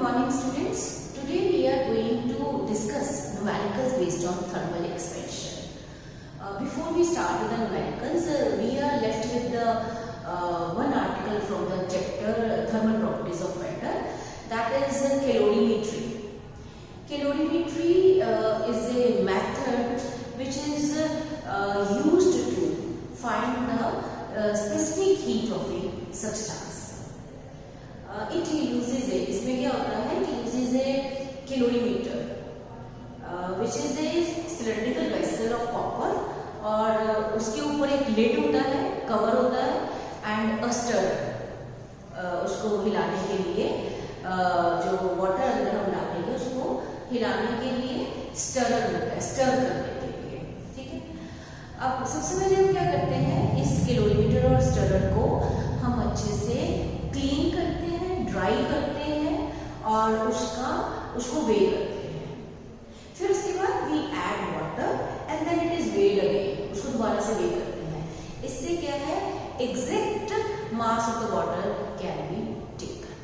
morning students. Today we are going to discuss numericals based on thermal expansion. Before we start with the numericals, we are left with the one article from the chapter thermal properties of matter, that is calorimetry. Calorimetry is a method which is used to find the specific heat of a substance. It uses a, इसमें क्या होता है, it uses a calorimeter which is a cylindrical vessel of copper और उसके ऊपर एक lid होता है, cover होता है and a stirrer, उसको हिलाने के लिए जो water अंदर हम डालेंगे उसको हिलाने के लिए stirrer होता है, stir करने के लिए, ठीक है। अब सबसे पहले हम क्या करते हैं, इस कैलोरीमीटर और स्टरर को हम अच्छे से क्लीन करते हैं, ड्राई करते हैं और उसको वे करते हैं। फिर उसके बाद we add water and then it is weighed again, उसको दोबारा से वे करते हैं। इससे क्या है, exact mass of the water can be taken.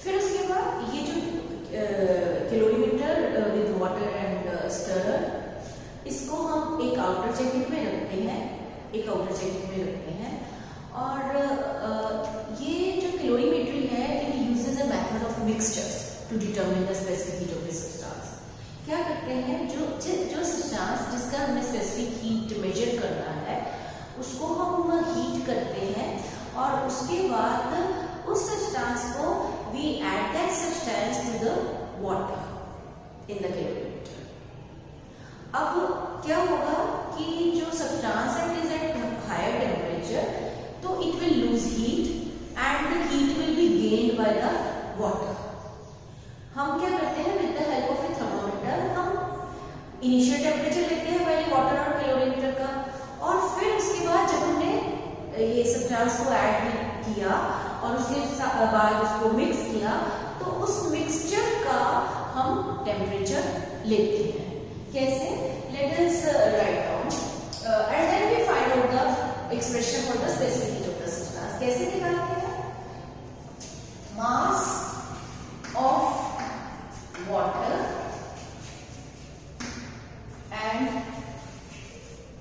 फिर उसके बाद ये जो calorimeter with water and stirrer, इसको हम एक आउटर जैकेट में रखते हैं, और ये जो कैलोरीमेट्री है, it uses a method of mixtures to determine the specific heat of the substance. क्या करते हैं, जो सब्सटेंस जिसका हमें स्पेसिफिक हीट मेजर करना है, उसको हम हीट करते हैं और उसके बाद उस सब्सटेंस को we add that substance to the water in the calorimeter. अब क्या होगा कि जो सब्सटेंस है, it is at higher temperature, तो it will lose heat and the heat will be gained by the water. हम क्या करते हैं, with the help of a thermometer हम इनिशियल टेम्परेचर लेते हैं पहले वाटर और कैलोरीमीटर का, और फिर उसके बाद जब हमने ये सब्सटेंस को ऐड किया और उसके बाद उसको मिक्स किया, तो उस मिक्सचर का हम टेम्परेचर लेते हैं। कैसे? Let us write down and then we find out the expression for the specific heat of the substance. कैसे निकालते हैं? Mass of water and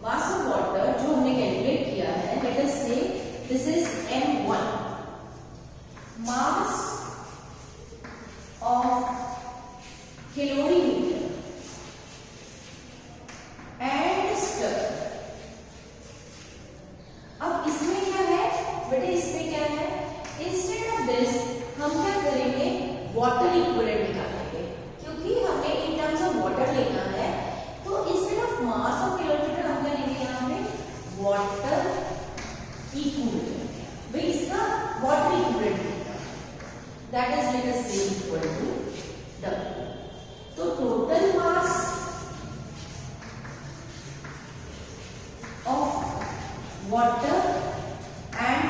mass of water जो हमने कैलकुलेट किया है, let us say this is M1. Mass of calorimeter and stirrer. अब इसमें क्या है बेटे, इसमें क्या है, इंस्टेड ऑफ दिस हम क्या करेंगे, वाटर इक्विवेलेंट निकालेंगे, क्योंकि हमें इन टर्म्स ऑफ वाटर लेना है। तो instead of mass of kilometre हम क्या लेंगे, यहाँ पे वाटर इक्विवेलेंट। भाई इसका water equivalent that is let us से इक्वल टू W। तो total mass of water and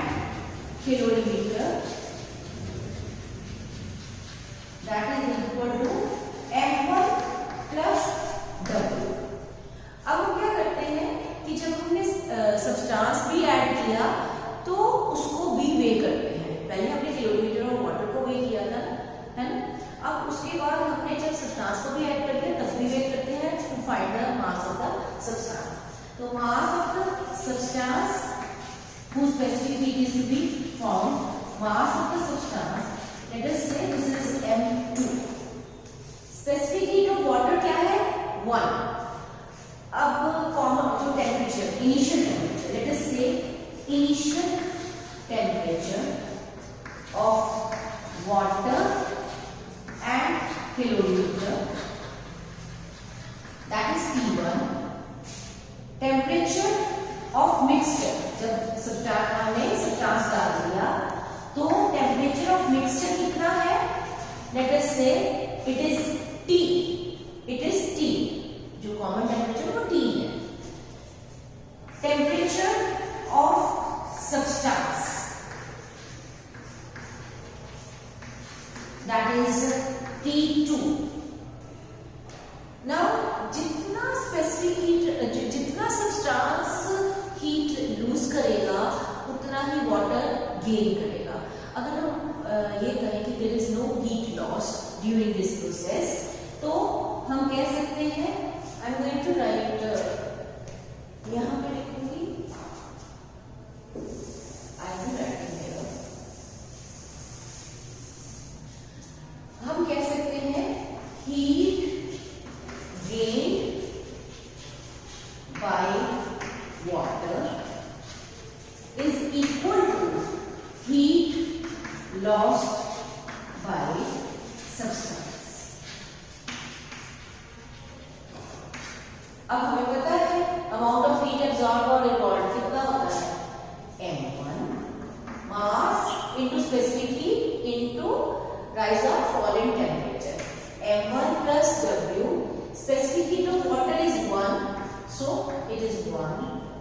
calorimeter, that is equal to M1 plus W। अब हम क्या करते हैं कि जब हमने सब्सटेंस भी ऐड किया तो उसको भी वे करते हैं। पहले हमने कैलोरीमीटर और वाटर को वे किया था, है ना। अब उसके बाद हमने जब सब्सटेंस को भी ऐड कर दिया तब भी वे करते हैं to find the mass of the substance. तो mass of the substance whose specific heat is to be found, mass of the substance, let us say this is M2. Specific heat of water क्या है, 1. अब common जो temperature, initial temperature, let us say initial temperature of water and calorimeter, that is T1. Temperature of mixture, जब substance डाल दिया तो temperature of mixture कितना है, लेट अस से इट इज T, जो कॉमन टेम्परेचर वो T है। Temperature of substance that is T2। Now जितना स्पेसिफिक हीट, जितना सब्सटेंस हीट लूज करेगा उतना ही वाटर गेन करेगा। अगर हम ये कहें कि there is no heat loss, during this process, तो हम कह सकते हैं, I am going to write, यहाँ पे लिखूंगी, आई एम राइटिंग हियर, हम कह सकते हैं heat gain by water is equal to heat lost by substance. अब हमें पता है अमाउंट ऑफ हीट एब्जॉर्ब और रिवॉल्व कितना होता है, m1 mass into specific heat into rise और fall in temperature, m1 plus w, specific heat of water is 1, so it is 1,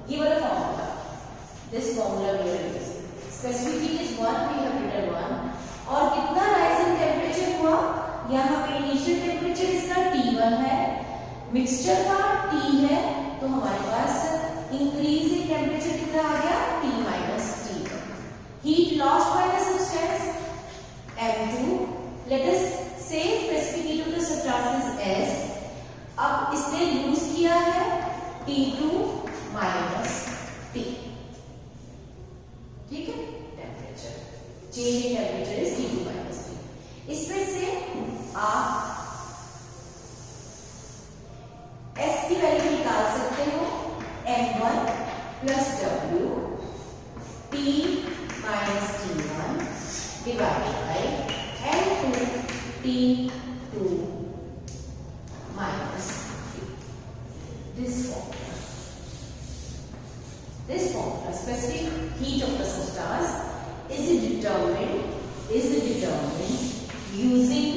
ये वाला formula, this formula we are using, specific heat is 1, we have written 1, और कितना rise in temperature हुआ, यहाँ पे initial temperature इसका T1 है, mixture का T है, तो हमारे पास इंक्रीज इन टेम्परेचर कितना आ गया, T minus T1, heat lost by the substance M2, let us say specific heat of the substance is S, अब इसने लूज किया है T2 minus T, ठीक है, temperature change in temperature is T2 minus T, इसमें से आप S की वैल्यू निकाल सकते हो, M1 plus W T minus T1 divided by N2 T2 minus T. This formula, specific heat of the substance is determined using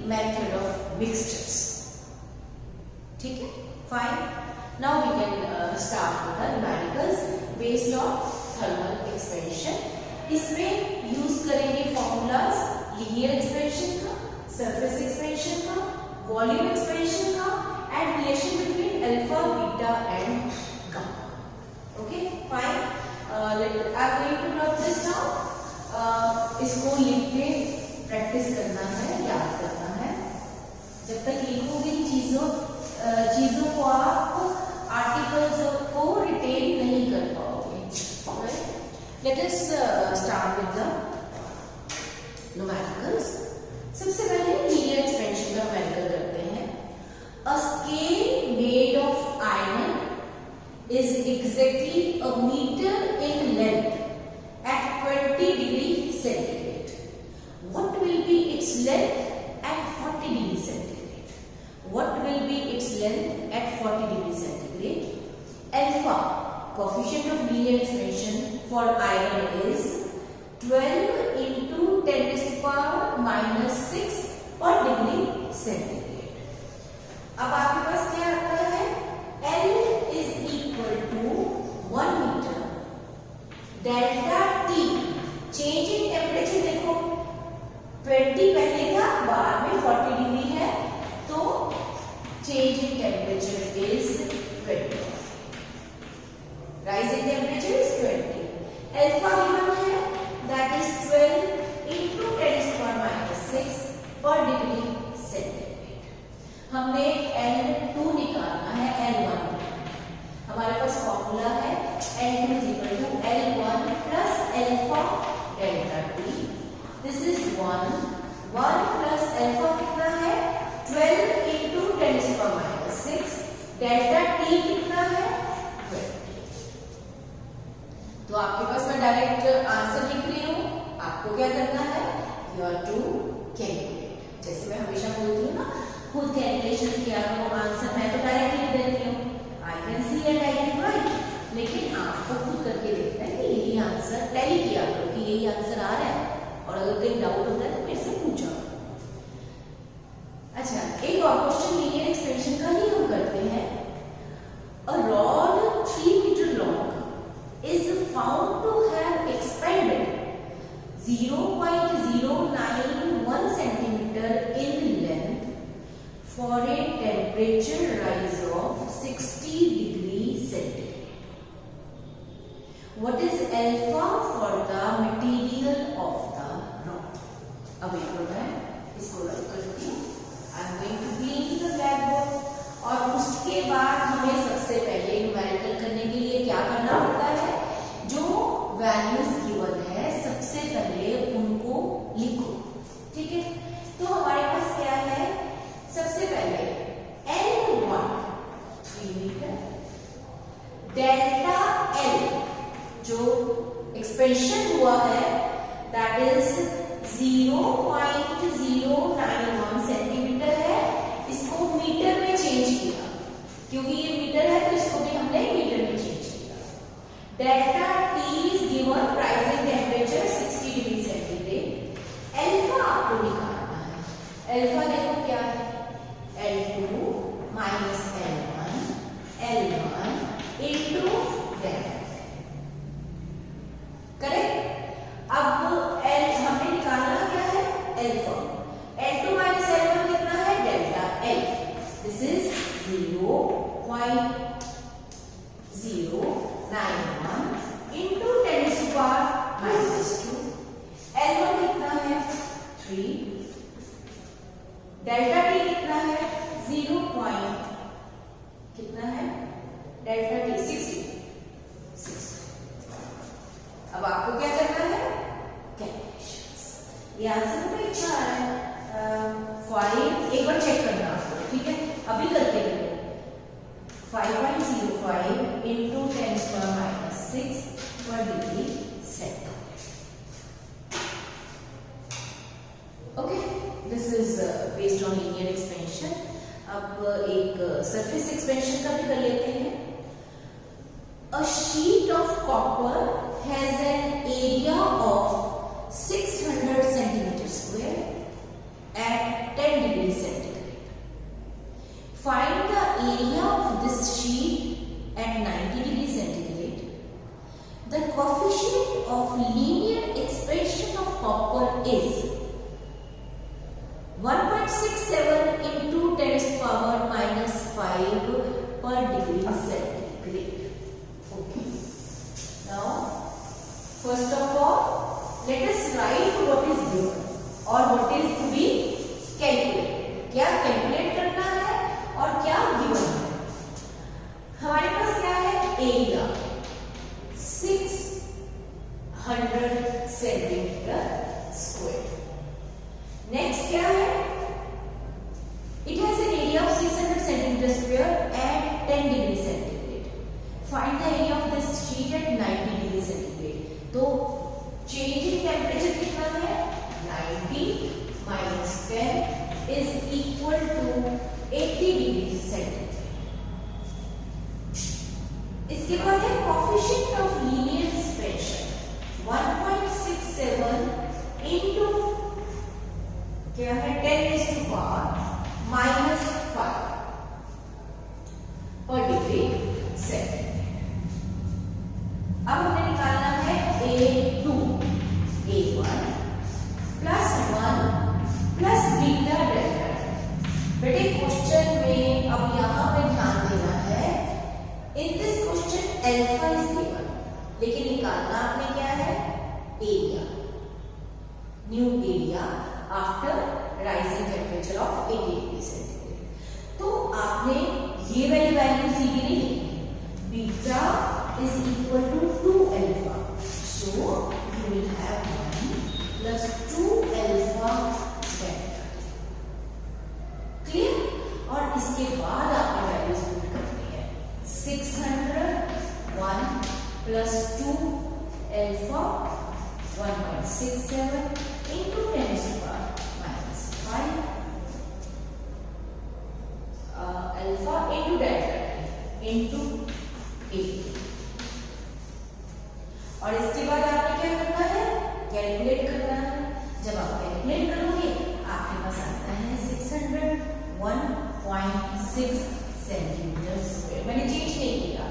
method of mixtures. ठीक है, fine. Now we can start with the numericals based on thermal expansion. इसमें use करेंगे formulas linear expansion का, surface expansion का, volume expansion का and relation between alpha, beta and gamma. Okay, fine. I am going to note this now. इसको लिख के practice करना है, याद करना है. जब तक लिखोगे चीजों को आप आर्टिकल्स को रिटेन नहीं कर पाओगे. Let us start with the numericals. सबसे पहले लीनियर एक्सपेंशन का न्यूमेरिकल करते हैं. A scale made of iron is exactly a meter in length at 20 degrees centigrade. What will be its length at 40 degrees centigrade? What will be its length at 40 degrees centigrade? Alpha, coefficient of linear expansion for iron is 12 into 10 to the power minus 6 per degree centigrade. अब आपके पास क्या आता है, L is equal to 1 meter delta T, change in temperature देखो 20 पहले था, बाद में 40 डिग्री है, तो change in temperature is 20, rise in temperature is 20. Alpha given है, that is 12 into 10 to the power minus 6 per degree centigrade. हमने L2 निकालना है, L1 हमारे पास फॉर्मूला है L2 is equal to L1 plus alpha delta T. This is 1 plus alpha कितना है, 12 into 10 to the power minus 6, delta T कितना है, 20. तो आपके पास मैं डायरेक्ट आंसर लिख रही हूँ, आपको क्या करना है, यू आर टू कैलकुलेट. जैसे मैं हमेशा बोलती हूँ ना, खुद कैलकुलेशन किया करो, आंसर मैं तो डायरेक्ट लिख देती हूँ, I can see and I can write, लेकिन आपको खुद करके देखना है कि यही आंसर, टैली किया करो कि यही आंसर आ रहा है, और अगर कहीं डाउट होता है तो मेरे से पूछो. अच्छा, एक और क्वेश्चन लीनियर एक्सपेंशन का ही हम करते हैं. A rod 3 metre long is found to have expanded 0.091 centimeter in length for a temperature rise of 60 degrees centigrade. What is alpha for the material of the rod? अब एक बार मैं इसको रख करती हूँ. वैल्यूज गिवन है सबसे पहले उनको लिखो, ठीक है। तो हमारे पास क्या है, सबसे पहले L1 3 मीटर, डेल्टा L जो एक्सपेंशन हुआ है दैट इज 0.091 सेंटीमीटर है। इसको मीटर में चेंज किया, क्योंकि ये मीटर है तो इसको भी हमने मीटर में चेंज किया। Delta T is given rising temperature 60 degree centigrade. Alpha आपको निकालना है। अल्फा देखो क्या है, L2 minus L1 into delta, correct. अब L हमने निकालना क्या है, अल्फा। L2 माइनस L1 कितना है, delta L। This is 0.091 into 10⁻²। L1 कितना है, 3। डेल्टा T कितना है, 0. कितना है डेल्टा T, 60। अब आपको क्या करना है, कैलकुलेशंस। ये आंसर में इतना आ रहा है 5, एक बार चेक करना आपको, ठीक है, अभी करते हैं। 5.05 इंटू 10⁻⁶ पर degree centigrade. Okay, this is based on linear expansion. अब एक सरफेस एक्सपेंशन का भी कर लेते हैं। A sheet of copper has an area of 600 centimeter square at 10 degrees centigrade. Find the area of this sheet at 90 degrees centigrade. The coefficient of linear expansion of copper is 1.67 into 10⁻⁵ per degree centigrade. Okay. Now, first of all, let us write what is given or what is to be calculated. क्या calculate करना है और क्या given है। हमारे पास क्या है, area 600 centimetre square. Next क्या है, it has an area of 600 centimetre square at 10 degree centigrade. Find the area of this sheet at 90 degree centigrade. तो चेंजिंग टेम्परेचर कितना है, 90 minus 10 is equal to 80 degree centigrade. इसके बाद है coefficient of linear expansion 1.67 into क्या है, 10⁻⁵ पर degree centigrade. अब हमें निकालना है A2 A1 plus 1 plus beta delta. बेटे क्वेश्चन में अब यहां पे ध्यान देना है, in this question alpha is given, लेकिन निकालना आपने क्या है, area, new area after rising temperature of 80 degree centigrade. तो आपने ये वाली वैल्यू सीधी नहीं लिखी, beta is equal to 2 alpha, so you will have 1 plus 2 alpha delta. Clear. और इसके बाद आपको वैल्यूज पुट करनी है, 600 1 plus 2 alpha 1.67 into 10⁻⁵ alpha into delta into 80। और इसके बाद आपने क्या करना है, कैलकुलेट करना है। जब आप कैलकुलेट करोगे आपके पास आता है 601.6 सेंटीमीटर स्क्वायर। मैंने चेंज नहीं किया,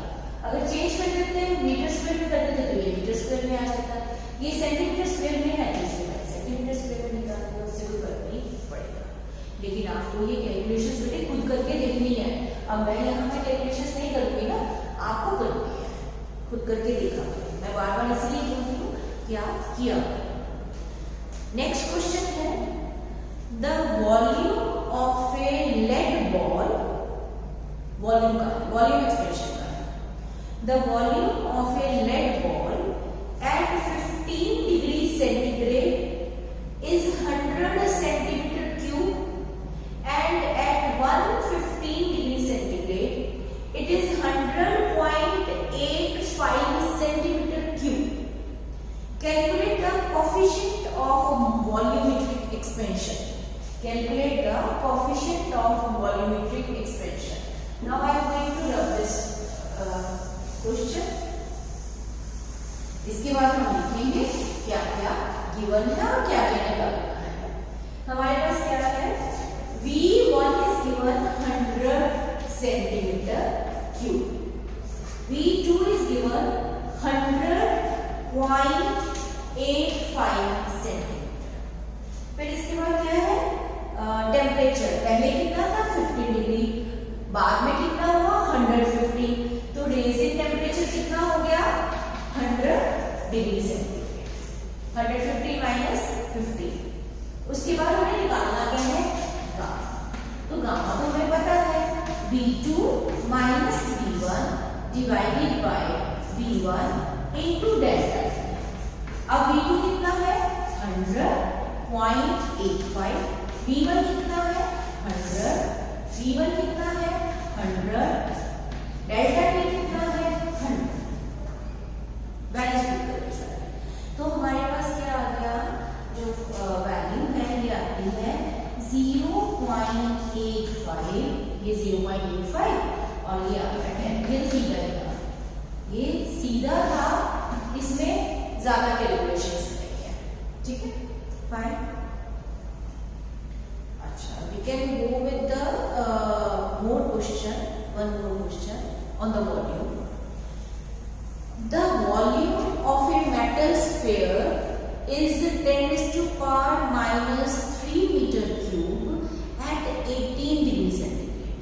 अगर चेंज कर देते हैं मीटर स्क्वायर में कर देते तो ये मीटर स्क्वायर में आ जाता है, ये सेंटीमीटर स्क्वायर में है तो सेंटीमीटर स्क्वायर में निकाल दो, उससे कोई फर्क नहीं पड़ेगा। लेकिन आपको ये कैलकुलेशंस बेटे खुद करके देखनी है। अब मैं यहाँ पे कैलकुलेशंस नहीं करूंगी ना, आपको करनी है, खुद करके देखा। मैं बार बार इसलिए कहती हूँ कि आप किया। नेक्स्ट क्वेश्चन है, the volume of a lead ball, volume का, वॉल्यूम एक्सप्रेशन का, the volume of a lead ball at Calculate the coefficient of volumetric expansion. Calculate the coefficient of volumetric expansion. Now I am going to rub this question. इसके बाद हम लिखेंगे क्या क्या given है और क्या क्या निकालना है। हमारे पास क्या है, V1 is given 100 centimeter cube, V2 is given 100.85 centimeter। फिर इसके बाद क्या है, टेम्परेचर पहले कितना था 15 डिग्री, बाद में कितना हुआ 150, तो रेज इन टेम्परेचर कितना हो गया 100 डिग्री सेंटीग्रेड, 150 माइनस 50। उसके बाद हमें निकालना क्या है गामा, तो गामा तो हमें पता है V2 minus V1 divided by V1 into delta. अब V2 कितना है 100.85, V1 कितना है 100, V1 कितना है 100, डेल्टा T कितना है 100। वैल्यूज पुट करके सर, तो हमारे पास क्या आ गया, जो वैल्यू है ये आती है 0.85, ये 0.85 और ये आ गया 10। ये सीधा था, ये सीधा था, इसमें ज्यादा कैलकुलेशंस नहीं है, ठीक है फाइन। अच्छा, we can go with the more question, one more question on the volume. The volume of a metal sphere is 10⁻³ meter cube at 18 degrees centigrade.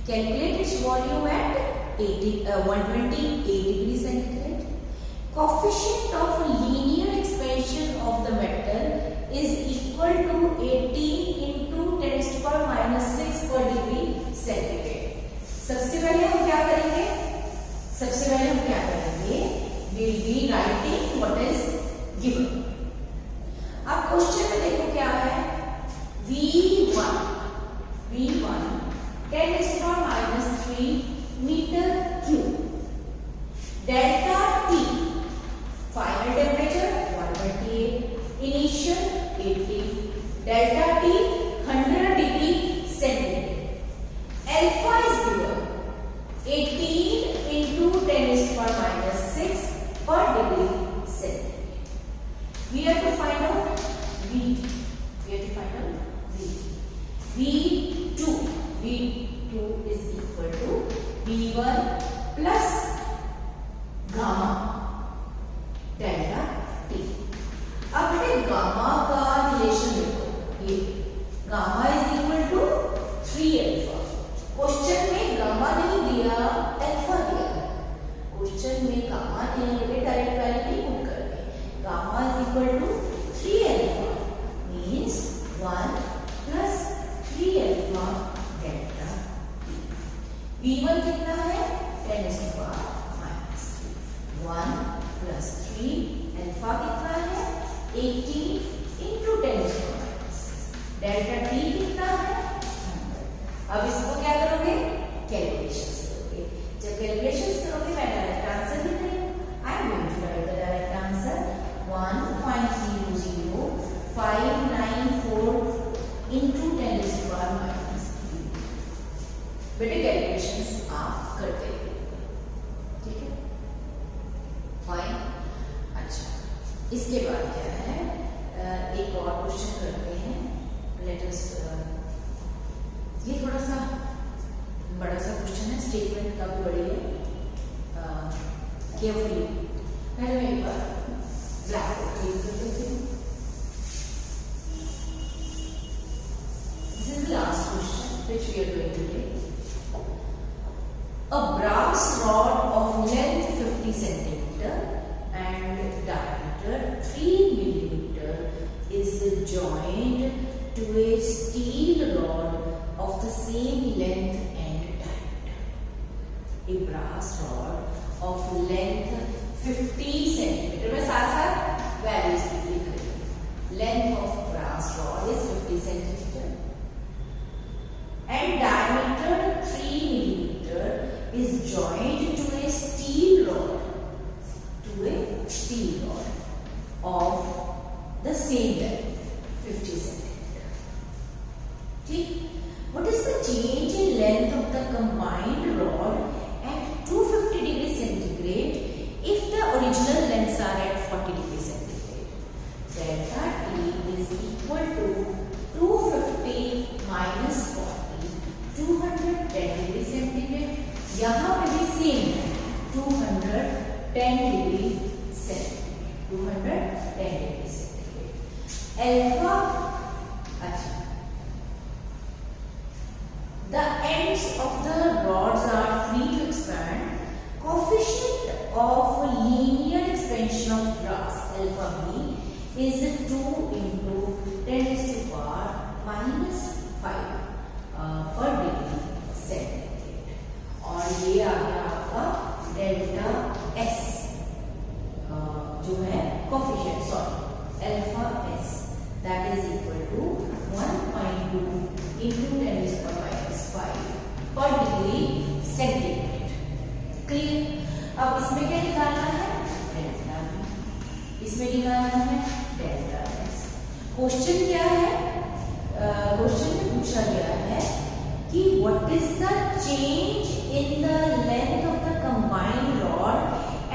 Calculate its volume at 128 degrees centigrade. Coefficient of linear expansion of the metal is equal to 18 into 10⁻⁶ per degree centigrade. सबसे पहले हम क्या करेंगे, we'll be writing what is given. अब question में देखो क्या है, V1 10⁻³ meter cube, delta T final temperature 128, initial 80, delta T 100 degree centigrade, alpha is given 18 into 10⁻⁶ per degree centigrade. We have to find out V2. V2 is equal to V1 plus gamma delta T. अब हमें gamma का relation देखो, ये gamma is equal to 3 alpha. Question में gamma नहीं दिया, alpha दिया है। क्वेश्चन में गामा नहीं है, डायरेक्ट वैल्यू नहीं पुट करके, gamma is equal to 3 alpha means 1 plus 3 alpha delta T। V1 कितना है 10⁻⁻3, 1 प्लस 3 अल्फा कितना है 18 into 10⁻⁶, डेल्टा T कितना है 100। अब इसको क्या करोगे, कैलकुलेशंस करोगे। जब कैलकुलेशंस करोगे मैं डायरेक्ट आंसर लिख रही हूँ। I am going to write the direct answer 1.00594 into 10⁻⁻3। बेटे कैलकुलेशंस आप करते रहिए, ठीक है फाइन। अच्छा, इसके बाद क्या है, एक और क्वेश्चन करते हैं। लेट अस, ये थोड़ा सा बड़ा सा क्वेश्चन है, स्टेटमेंट काफी बड़ी है, केयरफुली। पहले मैं एक बार ब्लैक बोर्ड क्लियर कर देती हूँ। This is the last question which we are doing today. A brass rod of length 50 centimeter and diameter 3 millimeter is joined to a steel rod of the same length and diameter. A brass rod of length 50 centimeter, मैं साथ-साथ values लिख रही हूँ। Length of brass rod is 50 centimeter and diameter 3 millimeter is joined to a steel rod. Alpha, अच्छा, the ends of the rods are free to expand. Coefficient of linear expansion of brass alpha b is 2 into 10 raised to power minus 5 per degree centigrade. और ये आ गया आपका delta S जो है coefficient, sorry alpha S, that is equal to 1.2 into 10 raised to power minus 5 per degree centigrade. Clear? अब इसमें क्या निकालना है? Delta B. इसमें निकालना है डेल्टा एस। क्वेश्चन क्या है? क्वेश्चन में पूछा गया है कि what is the change in the length of the combined rod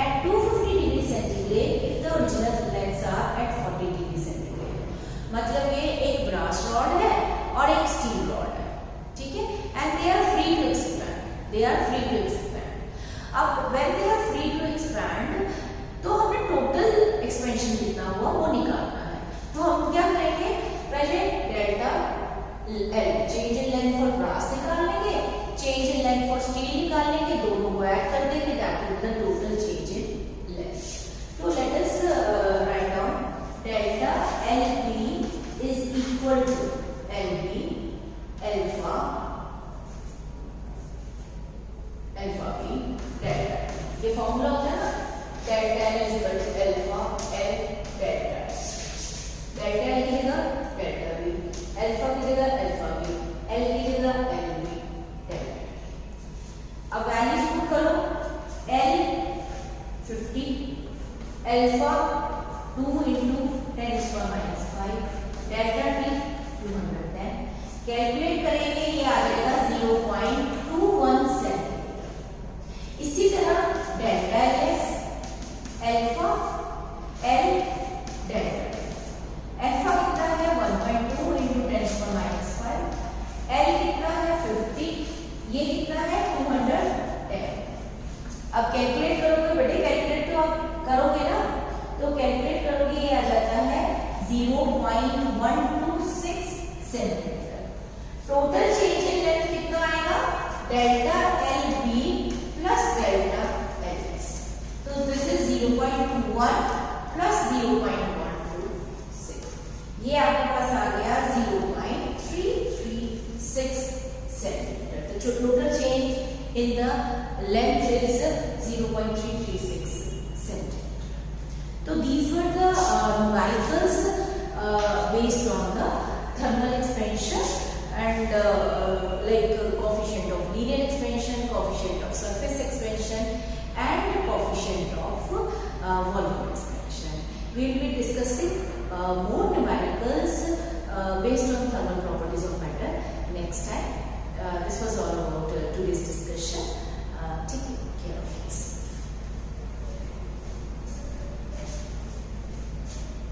at 250 degree centigrade if the original lengths are at 40 degree centigrade. मतलब ये एक ब्रास रॉड है और एक स्टील रॉड है, ठीक है, and they are free to expand, they are free to expand. अब when they are free to expand तो हमें टोटल एक्सपेंशन कितना हुआ वो निकालना है। तो हम क्या करेंगे, पहले delta L change in length for brass निकाल लेंगे, change in length for steel निकाल लेंगे, दोनों को ऐड कर देंगे, that is the total change in length. तो let us write down delta L B is equal to L B alpha B delta, ये फॉर्मूला होता है ना, delta L is equal to alpha L delta, delta L की जगह delta B, alpha की जगह alpha B, L की जगह एल बी डेल्टा। अब वैल्यूज पुट करो, L 50, alpha 2 into 10 raised to minus 5, delta T 210, calculate करेंगे ये आ जाएगा 0.217। इसी तरह delta S alpha L delta, alpha कितना है 1.2 into 10 raised to minus 5, L कितना है 50, ये कितना है 210। अब कैलकुलेट करोगे बेटे, कैलकुलेट तो आप करोगे ना, तो कैलकुलेट करोगे ये आ जाता है 0.126 centimetre. Total change in length कितना आएगा, delta L B plus delta L S, तो दिस इज 0.21 प्लस 0.126, ये आपके पास आ गया 0.336 सेंटीमीटर। तो total change in the length is 0.336 centimetre. तो these were the numericals based on the thermal expansion and like coefficient of linear expansion, coefficient of surface expansion and coefficient of volume expansion. We will be discussing more numericals based on thermal properties of matter next time. This was all about